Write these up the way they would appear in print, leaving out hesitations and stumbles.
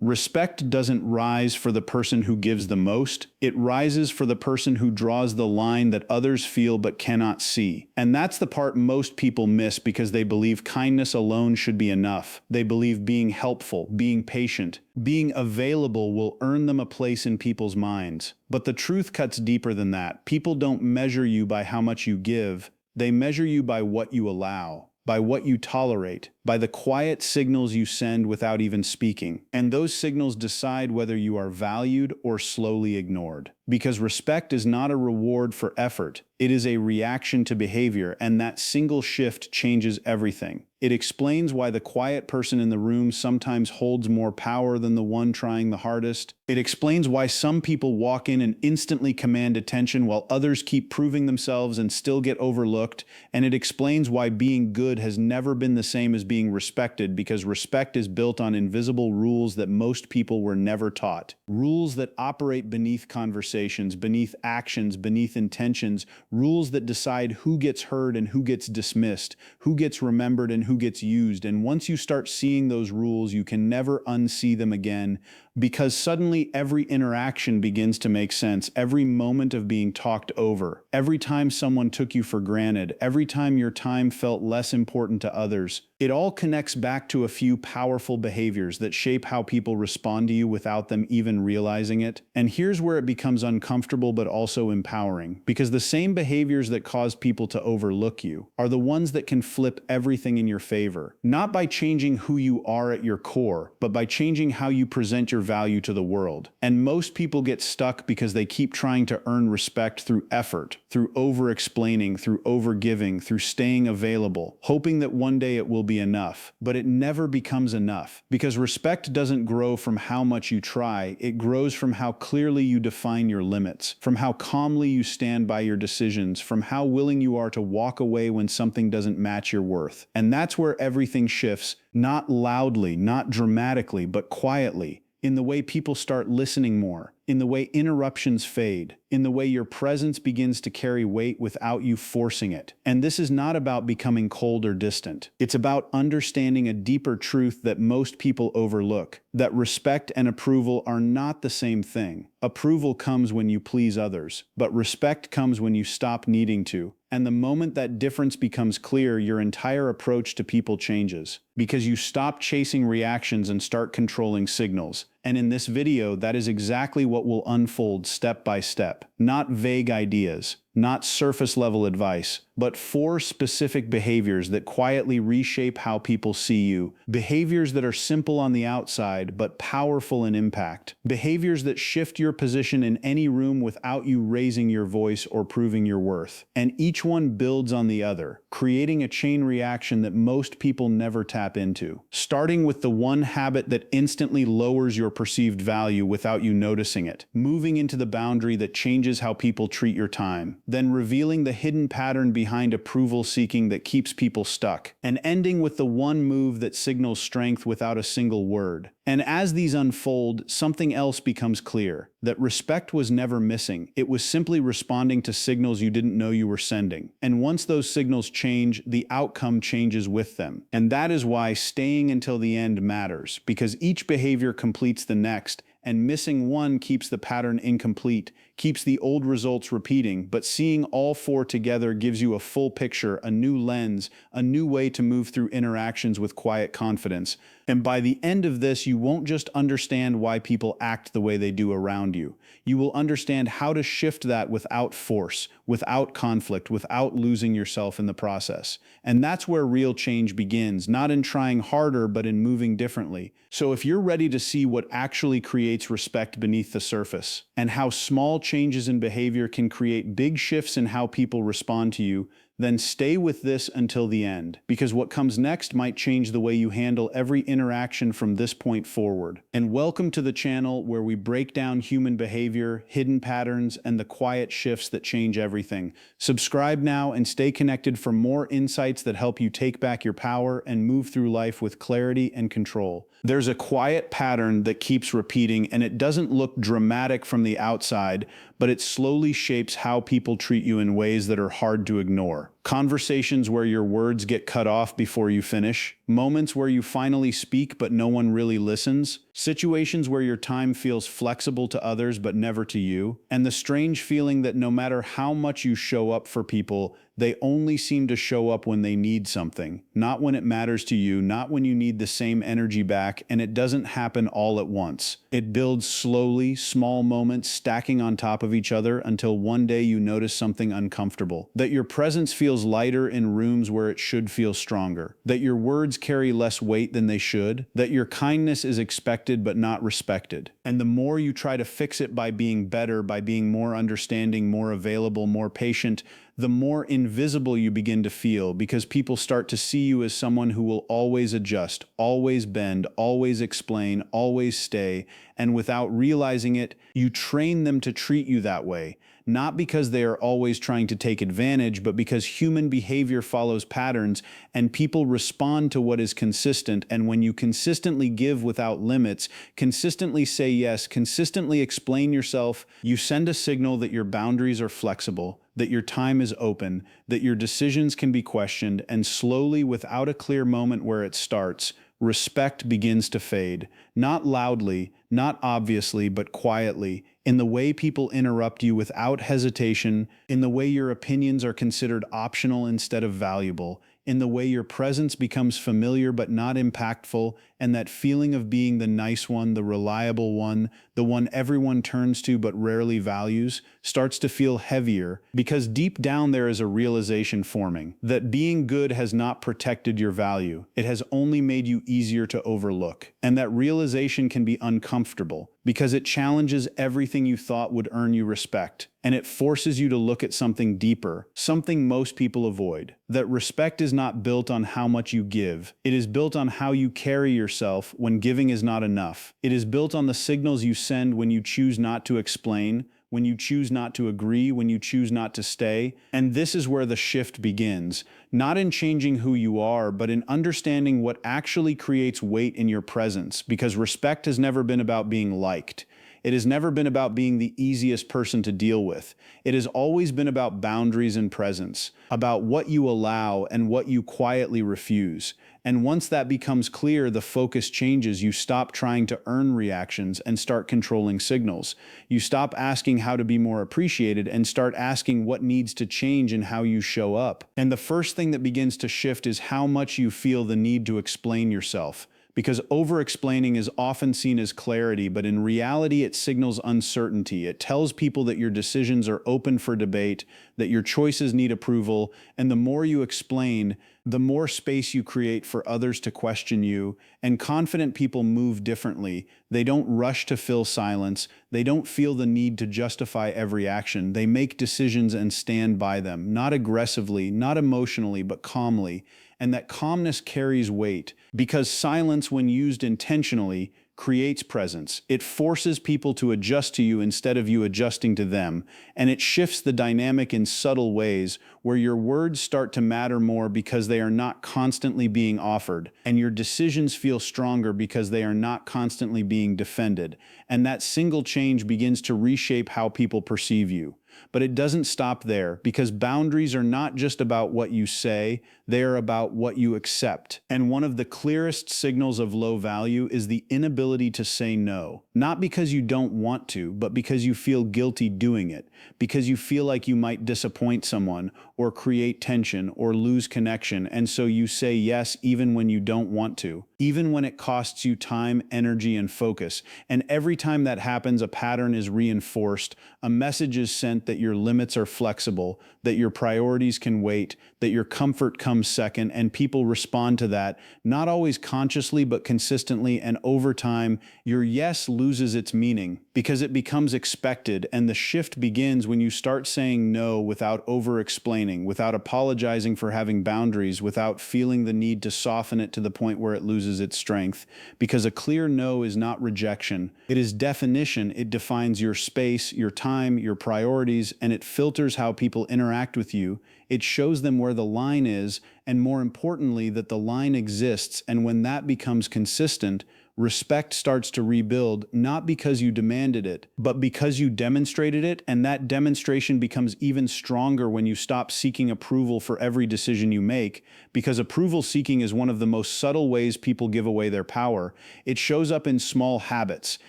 Respect doesn't rise for the person who gives the most, it rises for the person who draws the line that others feel but cannot see. And that's the part most people miss because they believe kindness alone should be enough. They believe being helpful, being patient, being available will earn them a place in people's minds. But the truth cuts deeper than that. People don't measure you by how much you give, they measure you by what you allow, by what you tolerate, by the quiet signals you send without even speaking. And those signals decide whether you are valued or slowly ignored. Because respect is not a reward for effort, it is a reaction to behavior, and that single shift changes everything. It explains why the quiet person in the room sometimes holds more power than the one trying the hardest. It explains why some people walk in and instantly command attention while others keep proving themselves and still get overlooked. And it explains why being good has never been the same as being respected, because respect is built on invisible rules that most people were never taught. Rules that operate beneath conversations, beneath actions, beneath intentions. Rules that decide who gets heard and who gets dismissed, who gets remembered and who gets used. And once you start seeing those rules, you can never unsee them again, because suddenly every interaction begins to make sense. Every moment of being talked over, every time someone took you for granted, every time your time felt less important to others, it all connects back to a few powerful behaviors that shape how people respond to you without them even realizing it. And here's where it becomes uncomfortable but also empowering, because the same behaviors that cause people to overlook you are the ones that can flip everything in your favor. Not by changing who you are at your core, but by changing how you present your value to the world. And most people get stuck because they keep trying to earn respect through effort, through over-explaining, through over-giving, through staying available, hoping that one day it will be enough. But it never becomes enough, because respect doesn't grow from how much you try, it grows from how clearly you define your limits, from how calmly you stand by your decisions, from how willing you are to walk away when something doesn't match your worth. And that's where everything shifts, not loudly, not dramatically, but quietly, in the way people start listening more, in the way interruptions fade, in the way your presence begins to carry weight without you forcing it. And this is not about becoming cold or distant. It's about understanding a deeper truth that most people overlook, that respect and approval are not the same thing. Approval comes when you please others, but respect comes when you stop needing to. And the moment that difference becomes clear, your entire approach to people changes, because you stop chasing reactions and start controlling signals. And in this video, that is exactly what will unfold step by step. Not vague ideas, not surface-level advice, but 4 specific behaviors that quietly reshape how people see you. Behaviors that are simple on the outside, but powerful in impact. Behaviors that shift your position in any room without you raising your voice or proving your worth. And each one builds on the other, creating a chain reaction that most people never tap into. Starting with the one habit that instantly lowers your perceived value without you noticing it. Moving into the boundary that changes how people treat your time. Then revealing the hidden pattern behind approval seeking that keeps people stuck. And ending with the one move that signals strength without a single word. And as these unfold, something else becomes clear. That respect was never missing. It was simply responding to signals you didn't know you were sending. And once those signals change, the outcome changes with them. And that is why staying until the end matters, because each behavior completes the next, and missing one keeps the pattern incomplete, keeps the old results repeating, but seeing all 4 together gives you a full picture, a new lens, a new way to move through interactions with quiet confidence. And by the end of this, you won't just understand why people act the way they do around you. You will understand how to shift that without force, without conflict, without losing yourself in the process. And that's where real change begins, not in trying harder, but in moving differently. So if you're ready to see what actually creates respect beneath the surface, and how small changes in behavior can create big shifts in how people respond to you, then stay with this until the end, because what comes next might change the way you handle every interaction from this point forward. And welcome to the channel where we break down human behavior, hidden patterns, and the quiet shifts that change everything. Subscribe now and stay connected for more insights that help you take back your power and move through life with clarity and control. There's a quiet pattern that keeps repeating, and it doesn't look dramatic from the outside, but it slowly shapes how people treat you in ways that are hard to ignore. Conversations where your words get cut off before you finish, moments where you finally speak but no one really listens, situations where your time feels flexible to others but never to you, and the strange feeling that no matter how much you show up for people, they only seem to show up when they need something, not when it matters to you, not when you need the same energy back, and it doesn't happen all at once. It builds slowly, small moments stacking on top of each other until one day you notice something uncomfortable. That your presence feels lighter in rooms where it should feel stronger. That your words carry less weight than they should. That your kindness is expected but not respected. And the more you try to fix it by being better, by being more understanding, more available, more patient, the more invisible you begin to feel, because people start to see you as someone who will always adjust, always bend, always explain, always stay, and without realizing it, you train them to treat you that way, not because they are always trying to take advantage, but because human behavior follows patterns and people respond to what is consistent. And when you consistently give without limits, consistently say yes, consistently explain yourself, you send a signal that your boundaries are flexible, that your time is open, that your decisions can be questioned, and slowly, without a clear moment where it starts, respect begins to fade, not loudly, not obviously, but quietly, in the way people interrupt you without hesitation, in the way your opinions are considered optional instead of valuable, in the way your presence becomes familiar but not impactful, and that feeling of being the nice one, the reliable one, the one everyone turns to but rarely values, starts to feel heavier, because deep down there is a realization forming that being good has not protected your value. It has only made you easier to overlook. And that realization can be uncomfortable because it challenges everything you thought would earn you respect. And it forces you to look at something deeper, something most people avoid. That respect is not built on how much you give. It is built on how you carry yourself when giving is not enough. It is built on the signals you send when you choose not to explain, when you choose not to agree, when you choose not to stay. And this is where the shift begins, not in changing who you are, but in understanding what actually creates weight in your presence, because respect has never been about being liked. It has never been about being the easiest person to deal with. It has always been about boundaries and presence, about what you allow and what you quietly refuse. And once that becomes clear, the focus changes. You stop trying to earn reactions and start controlling signals. You stop asking how to be more appreciated and start asking what needs to change in how you show up. And the first thing that begins to shift is how much you feel the need to explain yourself. Because over-explaining is often seen as clarity, but in reality it signals uncertainty. It tells people that your decisions are open for debate, that your choices need approval, and the more you explain, the more space you create for others to question you. And confident people move differently. They don't rush to fill silence. They don't feel the need to justify every action. They make decisions and stand by them, not aggressively, not emotionally, but calmly. And that calmness carries weight, because silence, when used intentionally, creates presence. It forces people to adjust to you instead of you adjusting to them, and it shifts the dynamic in subtle ways where your words start to matter more because they are not constantly being offered, and your decisions feel stronger because they are not constantly being defended. And that single change begins to reshape how people perceive you. But it doesn't stop there, because boundaries are not just about what you say, they are about what you accept. And one of the clearest signals of low value is the inability to say no. Not because you don't want to, but because you feel guilty doing it, because you feel like you might disappoint someone, or create tension, or lose connection, and so you say yes even when you don't want to, even when it costs you time, energy, and focus. And every time that happens, a pattern is reinforced, a message is sent that your limits are flexible, that your priorities can wait, that your comfort comes second, and people respond to that, not always consciously but consistently, and over time, your yes loses its meaning because it becomes expected, and the shift begins when you start saying no without over-explaining, without apologizing for having boundaries, without feeling the need to soften it to the point where it loses its strength, because a clear no is not rejection. It is definition. It defines your space, your time, your priorities, and it filters how people interact with you. It shows them where the line is, and more importantly, that the line exists, and when that becomes consistent, Respect starts to rebuild, not because you demanded it, but because you demonstrated it, and that demonstration becomes even stronger when you stop seeking approval for every decision you make, because approval seeking is one of the most subtle ways people give away their power. It shows up in small habits,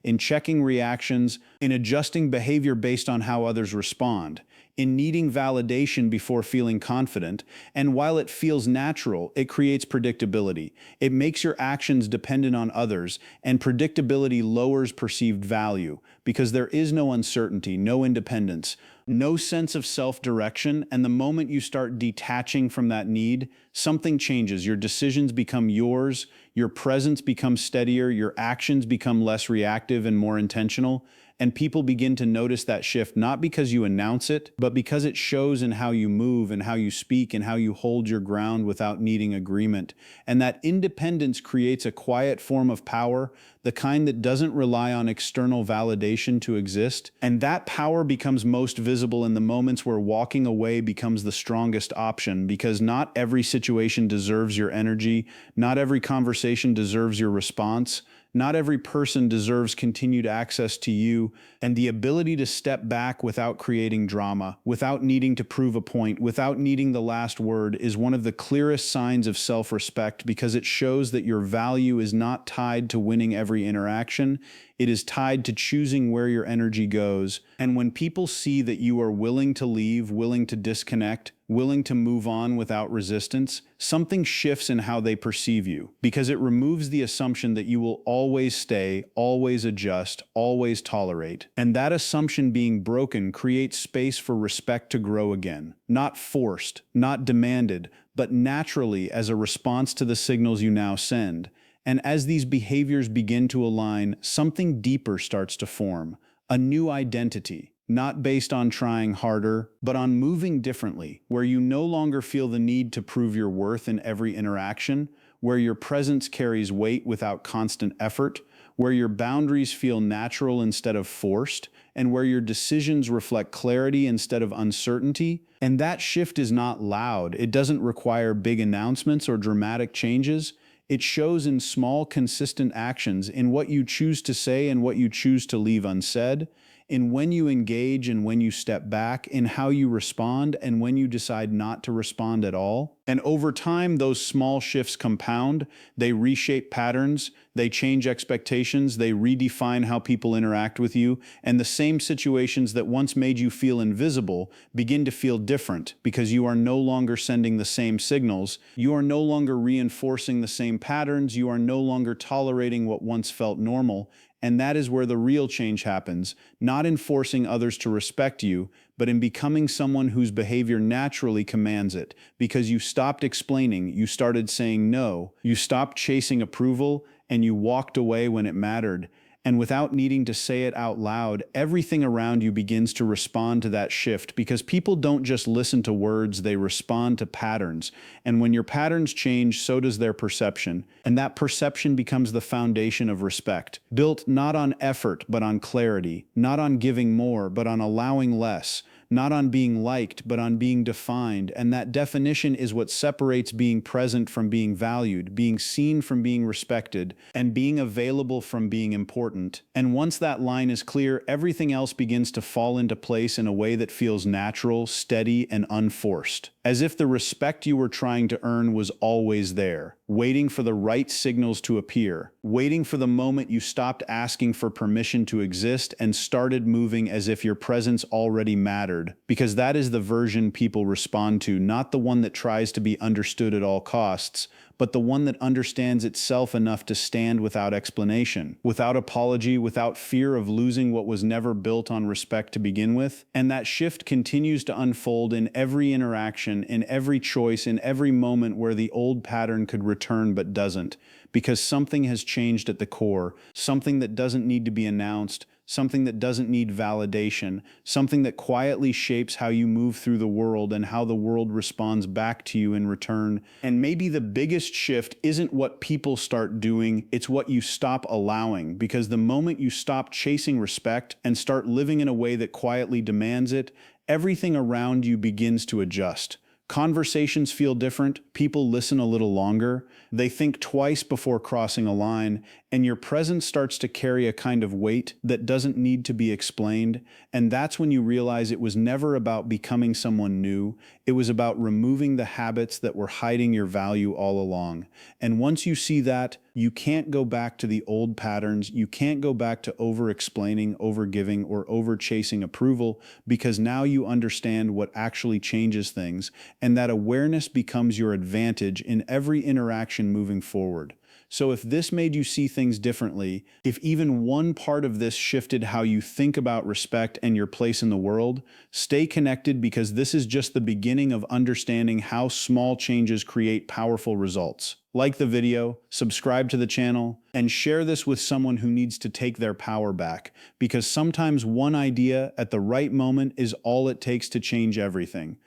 in checking reactions, in adjusting behavior based on how others respond, in needing validation before feeling confident, and while it feels natural, it creates predictability. It makes your actions dependent on others, and predictability lowers perceived value, because there is no uncertainty, no independence, no sense of self-direction, and the moment you start detaching from that need, something changes. Your decisions become yours, your presence becomes steadier, your actions become less reactive and more intentional, and people begin to notice that shift not because you announce it, but because it shows in how you move and how you speak and how you hold your ground without needing agreement. And that independence creates a quiet form of power, the kind that doesn't rely on external validation to exist. And that power becomes most visible in the moments where walking away becomes the strongest option, because not every situation deserves your energy, not every conversation deserves your response. Not every person deserves continued access to you, and the ability to step back without creating drama, without needing to prove a point, without needing the last word is one of the clearest signs of self-respect, because it shows that your value is not tied to winning every interaction. It is tied to choosing where your energy goes. And when people see that you are willing to leave, willing to disconnect, willing to move on without resistance, something shifts in how they perceive you, because it removes the assumption that you will always stay, always adjust, always tolerate. And that assumption being broken creates space for respect to grow again. Not forced, not demanded, but naturally as a response to the signals you now send. And as these behaviors begin to align, something deeper starts to form, a new identity, not based on trying harder, but on moving differently, where you no longer feel the need to prove your worth in every interaction, where your presence carries weight without constant effort, where your boundaries feel natural instead of forced, and where your decisions reflect clarity instead of uncertainty. And that shift is not loud. It doesn't require big announcements or dramatic changes. It shows in small, consistent actions, in what you choose to say and what you choose to leave unsaid, in when you engage and when you step back, in how you respond and when you decide not to respond at all. And over time, those small shifts compound. They reshape patterns, they change expectations, they redefine how people interact with you, and the same situations that once made you feel invisible begin to feel different, because you are no longer sending the same signals, you are no longer reinforcing the same patterns, you are no longer tolerating what once felt normal. And that is where the real change happens, not in forcing others to respect you, but in becoming someone whose behavior naturally commands it, because you stopped explaining, you started saying no, you stopped chasing approval, and you walked away when it mattered. And without needing to say it out loud, everything around you begins to respond to that shift, because people don't just listen to words, they respond to patterns. And when your patterns change, so does their perception. And that perception becomes the foundation of respect, built not on effort, but on clarity, not on giving more, but on allowing less, not on being liked, but on being defined. And that definition is what separates being present from being valued, being seen from being respected, and being available from being important. And once that line is clear, everything else begins to fall into place in a way that feels natural, steady, and unforced. As if the respect you were trying to earn was always there, waiting for the right signals to appear, waiting for the moment you stopped asking for permission to exist and started moving as if your presence already mattered. Because that is the version people respond to, not the one that tries to be understood at all costs, but the one that understands itself enough to stand without explanation, without apology, without fear of losing what was never built on respect to begin with. And that shift continues to unfold in every interaction, in every choice, in every moment where the old pattern could return but doesn't, because something has changed at the core, something that doesn't need to be announced, something that doesn't need validation, something that quietly shapes how you move through the world and how the world responds back to you in return. And maybe the biggest shift isn't what people start doing, it's what you stop allowing, because the moment you stop chasing respect and start living in a way that quietly demands it, everything around you begins to adjust. Conversations feel different, people listen a little longer, they think twice before crossing a line, and your presence starts to carry a kind of weight that doesn't need to be explained, and that's when you realize it was never about becoming someone new, it was about removing the habits that were hiding your value all along. And once you see that, you can't go back to the old patterns, you can't go back to over-explaining, over-giving, or over-chasing approval, because now you understand what actually changes things, and that awareness becomes your advantage in every interaction moving forward. So if this made you see things differently, if even one part of this shifted how you think about respect and your place in the world, stay connected, because this is just the beginning of understanding how small changes create powerful results. Like the video, subscribe to the channel, and share this with someone who needs to take their power back, because sometimes one idea at the right moment is all it takes to change everything.